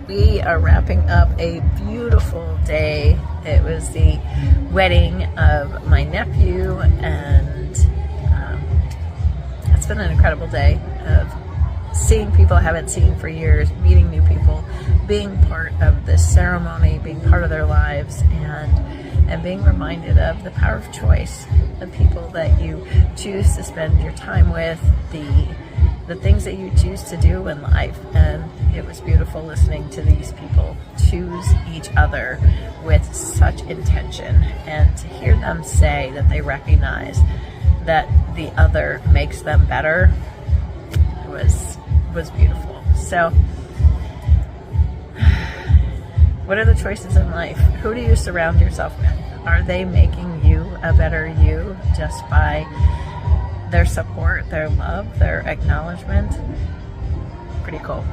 We are wrapping up a beautiful day. It was the wedding of my nephew, and it's been an incredible day of seeing people I haven't seen for years, meeting new people, being part of this ceremony, being part of their lives, and being reminded of the power of choice, the people that you choose to spend your time with, the things that you choose to do in life. And it was beautiful listening to these people choose each other with such intention, and to hear them say that they recognize that the other makes them better was beautiful. So what are the choices in life? Who do you surround yourself with? Are they making you a better you just by their support, their love, their acknowledgement? Pretty cool.